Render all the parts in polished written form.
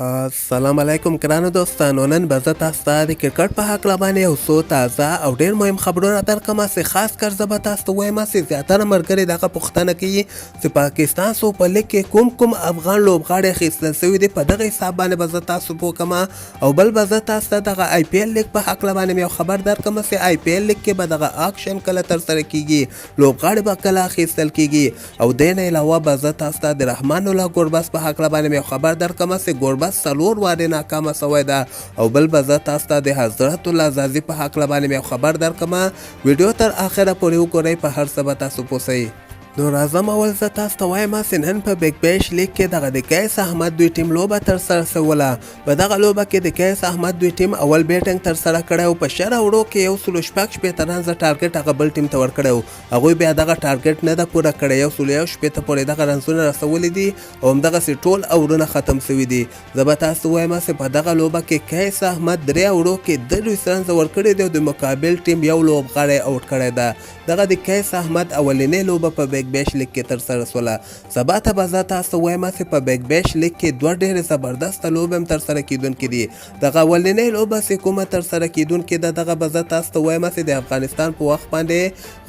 السلام علیکم ګرانو دوستانو. نن به زه تاسو ته د کرکټ په هکله باندې یو څو تازه او ډېر مهم خبرونه درکړم چې خاص کر زه به تاسو ته وایم چې زیاتره ملګري دغه پوښتنه کوي چې پاکستان سوپر لیګ کې کوم افغان لوبغاړي اخیستل سوي دي. په دغه حساب باندې به زه تاسو پوه کړم او بل به زه تاسو ته دغه آی پی ایل لیګ په هکله باندې یو خبر درکړم چې آی پی ایل لیګ کې به دغه اکشن کله ترسره کیږي، لوبغاړي به کله اخیستل کیږي او دې نه علاوه به زه تاسو ته د رحمان الله ګربز په هکله باندې یو خبر درکړم چې ګربز 4 وارې ناکامه سوی ده او بل به زه تاسو ته د حضرت الله زازي په هکله باندې یو خبر درکړم. ویډیو تر اخره پورې وګورئ، په هر څه به تاسو پوه سئ. نو راځم اول زه تاسو ته وایم چې نن په بیگ بیش لیګ کې دغه د کیس احمد دوی ټیم لوبه ترسره سوله. په دغه لوبه کې د کیس احمد دوی ټیم اول بیټنګ ترسره کړی او په شر اوړو کې 116 رنز ټارګټ هغه بل ټیم ته ورکړی و. هغوی بیا دغه ټارګټ نه ده پوره کړی، 116 پورې دغه رنزونه رسولي دي او همدغسې ټول اورونه ختم سوي دي. زه به تاسو وایم چې په دغه لوبه کې کیس احمد 3 اوړو کې 23 رنز ورکړي دي او د مقابل ټیم یو لوبغاړی اوټ کړی ده. دغه د کیس احمد اولنۍ لوبه په بیگ بیش لیګ کې ترسره سوله. سبا ته به زه تاسو ته وایم چې په بیگ بیش لیګ کې 2 ډېرې زبردسته لوبې هم ترسره کیدونکې دي. دغه اولنۍ لوبه چې کومه ترسره کیدونکې ده دغه به زه تاسو ته وایم چې د افغانستان په وخت باندې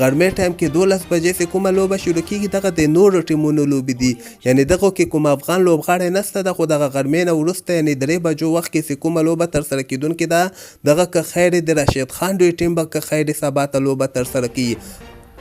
غرمې ټایم کې 12 بجې چې کومه لوبه شروع کیږي دغه د نورو ټیمونو لوبې دي، یعنی دغه کې کوم افغان لوبغاړی نشته ده، خو دغه غرمې نه وروسته یعنی 3 بجو وخت کې چې کومه لوبه ترسره کیدونکې ده دغه که خیر د رشید خان دوی ټیم به که خیر سبا ته لوبه ترسره کوي.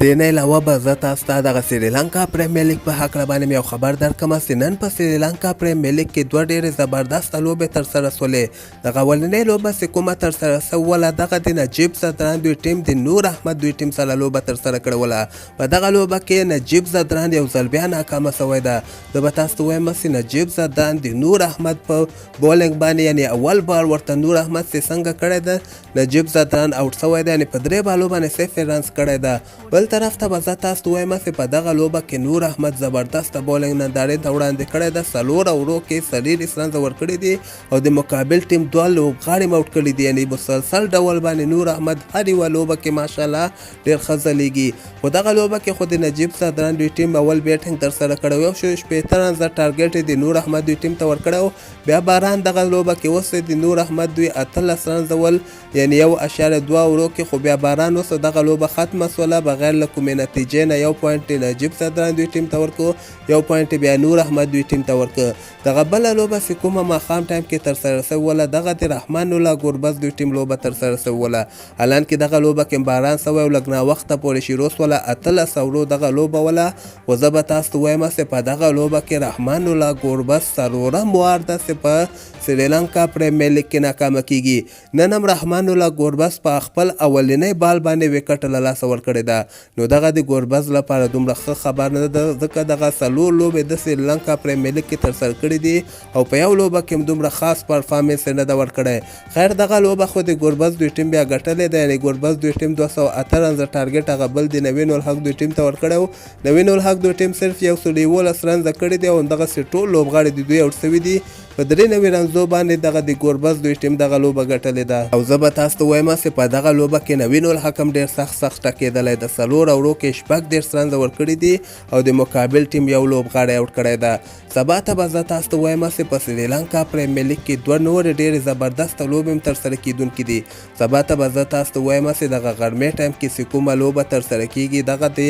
دې نه علاوه به زه تاسو ته دغه سریلانکا پریمیر لیګ په هکله باندې یو خبر درکړم چې نن په سریلانکا پریمیر لیګ کې 2 ډېرې زبردسته لوبې ترسره سولې. دغه اولنۍ لوبه چې کومه ترسره سوله دغه د نجیب زدران دوی ټیم د نور احمد دوی ټیم سره لوبه ترسره کړوله. په دغه لوبه کې نجیب زدران یو ځل بیا ناکامه سوی ده. زه به تاسو ته وایم چې نجیب زدران د نور احمد په بولینګ باندې یعنی اول بال ورته نور احمد چې څنګه کړی ده نجیب زدران اوټ سوی ده، یعنی په 3 بالو باندې 0 رنز کړی ده. بل طرف ته به زه تاسو ته وایم چې په دغه لوبه کې نور احمد زبردسته بولینګ نندارې ته وړاندې کړی ده. 4 اوورو کې 40 رنز ورکړي دي او د مقابل ټیم 2 لوبغاړي هم اوټ کړي دي، یعنی مسلسل ډول باندې نور احمد هر یوه لوبه کې ماشاءالله ډېر ښه ځلیږي. خو دغه لوبه کې خو د نجیب زدران دوی ټیم اول بیټنګ ترسره کړی و، 116 رنزه ټارګټ د نور احمد دوی ټیم ته ورکړی و. بیا باران دغه لوبه کې اوس د نور احمد دوی 18 رنزه ول، یعنی 1.2 اوورو کې خو بیا باران اوس دغه لوبه ختمه سوله بغیر له کومې نتیجې نه. 1 پوینټ نجیب زدران دوی ټیم ته ورکو، 1 پوینټ بیا نور احمد دوی ټیم ته ورکو. دغه بله لوبه چې کومه ماښام ټایم کې ترسره سوله دغه د رحمان الله ګربز دوی ټیم لوبه ترسره سوله. حالانکې دغه لوبه کې باران سوی او لږ ناوخته پورې شروع سوله، 18 اوورو دغه لوبه وله. خو زه به تاسو ته وایم چې په دغه لوبه کې رحمان الله ګربز 4م وار ده چې په سریلانکا پریمیر لیګ کې ناکامه کیږي. نن هم رحمان الله ګربز په خپل اولنۍ بال باندې وکټ له لاسه ورکړې ده. نو دغه د ګربز لپاره دومره ښه خبر نه ده ځکه دغه 4 لوبې د سریلانکا پریمیر لیګ کې ترسره کړي دي او په یو لوبه کې هم دومره خاص پرفارمنس نه ده ورکړی. خیر دغه لوبه خو د ګربز دوی ټیم بیا ګټلې ده، یعنی ګربز دوی ټیم 208 رنزه ټارګټ هغه بل د نوین الحق دوی ټیم ته ورکړی و. نوین الحق دوی ټیم صرف 111 رنزه کړي دي او همدغسې ټول لوبغاړي د دوی اوټ سوي دي. په 93 رنزو باندې دغه د ګربز دوی ټیم دغه لوبه ګټلې ده او زه به تاسو ته وایم چې په دغه لوبه کې نوین الحق هم ډېر سخت ټکېدلی ده. 4 اوورو کې 14 رنزه ورکړي دي او د مقابل ټیم یو لوبغاړی اوټ کړی ده. سبا ته به زه تاسو ته وایم چې په سریلانکا پریمیر لیګ کې 2 نورې ډېرې زبردسته لوبې هم ترسره کیدونکې دي. سبا ته به زه تاسو ته وایم چې دغه غرمې ټایم کې چې کومه لوبه ترسره کیږي دغه د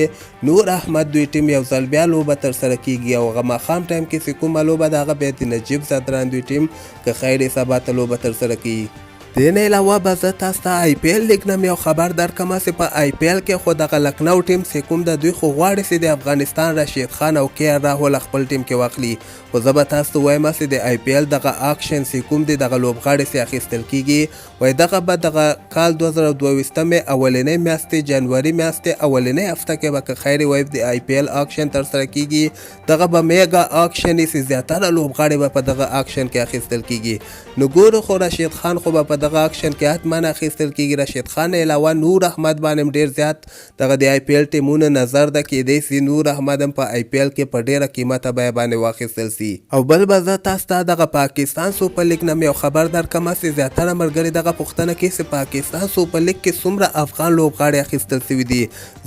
نور احمد دوی ټیم یو ځل بیا لوبه ترسره کیږي او هغه ماښام ټایم کې چې کومه لوبه ده هغه بیا د نجیب زدران دوی ټیم که خیر سبا ته لوبه ترسره کوي. دې نه علاوه به زه تاسو ته آی پی ایل لیګ نه یو خبر درکړم چې په آی پی ایل کې خو دغه لکنو ټیم چې کوم د دوی خو غواړي چې د افغانستان رشید خان او کے آر راهول خپل ټیم کې واخلي. خو زه به تاسو ته وایم چې د آی پی ایل دغه اکشن چې کوم دی دغه لوبغاړي چې اخیستل کیږي وایي دغه به دغه کال 2022 اولنۍ میاشتې جنوري میاشتې اولنۍ هفته کې به که خیر وایي د آی پی ایل اکشن ترسره کیږي. دغه به میګا اکشن چې زیاتره لوبغاړي به په دغه اکشن کې اخیستل کیږي. نو ګورو خو رشید خان خو به په په دغه اکشن کې حتما اخیستل کیږي. راشد خان علاوه نور احمد باندې ډیر زیات دغه د آی پی ایل ټیمونو نظر ده کېدای سي نور احمد هم په آی پی ایل کې په ډیره قیمته بیه باندې واخیستل سي. او بل به زه تاسو ته دغه پاکستان سوپر لیګ نه یو خبر درکمه چې زیاتره ملګري دغه پوښتنه کوي چې پاکستان سوپر لیګ کې څومره افغان لوبغاړي اخیستل سوي دي.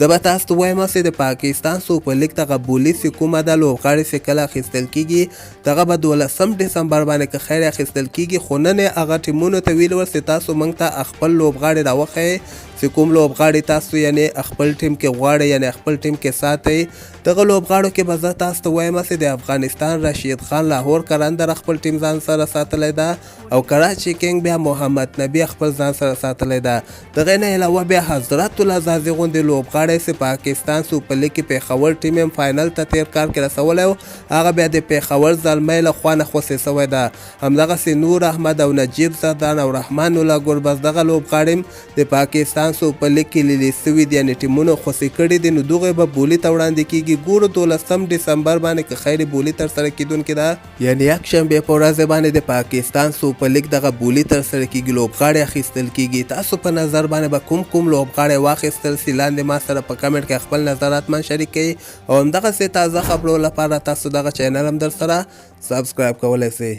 زه به تاسو ته وایم چې د پاکستان سوپر لیګ دغه بولي چې کومه ده لوبغاړي چې کله اخیستل کیږي دغه به 12 ډسمبر باندې که خیر اخیستل کیږي. خو نن هغه ټیمونو ته ویل ول چې تاسو موږ ته خپل لوبغاړي راوښیئ چې کوم لوبغاړي تاسو یعنی خپل ټیم کې غواړئ یعنی خپل ټیم کې ساتئ. دغه لوبغاړو کې به زه تاسو ته وایم چې د افغانستان راشد خان لاهور کرندر خپل ټیم ځان سره ساتلی ده او کراچي کینګ بیا محمد نبی خپل ځان سره ساتلی ده. دغه نه علاوه بیا حضرت العزازي غوندې لوبغاړی چې پاکستان سوپر لیګ کې پېښور ټیم هم فاینل ته تیر کار کې رسولی و هغه بیا د پېښور زلمی له خوا نه خوسې سوی ده. همدغسې نور احمد او نجیب زردان او رحمان الله ګربز دغه لوبغاړي هم د پاکستان سوپر لیګ کې لیلې سوي دي یعنې ټیمونو خوسې کړي دي. نو دغه به بولي ته وړاندې کیږي. ګورو 12 ډسمبر باندې که خیر بولي ترسره کیدونکې ده یعنی یکشنبې په ورځ باندې د پاکستان سوپر لیګ دغه بولي ترسره کیږي لوبغاړي اخیستل کیږي. تاسو په نظر باندې به کوم لوبغاړي واخیستل سي لاندې ما سره په کمنټ کې خپل نظرات من شریک کړئ او همدغسې تازه خبرو لپاره تاسو دغه چینل هم در سره سبسکرایب کولی سئ.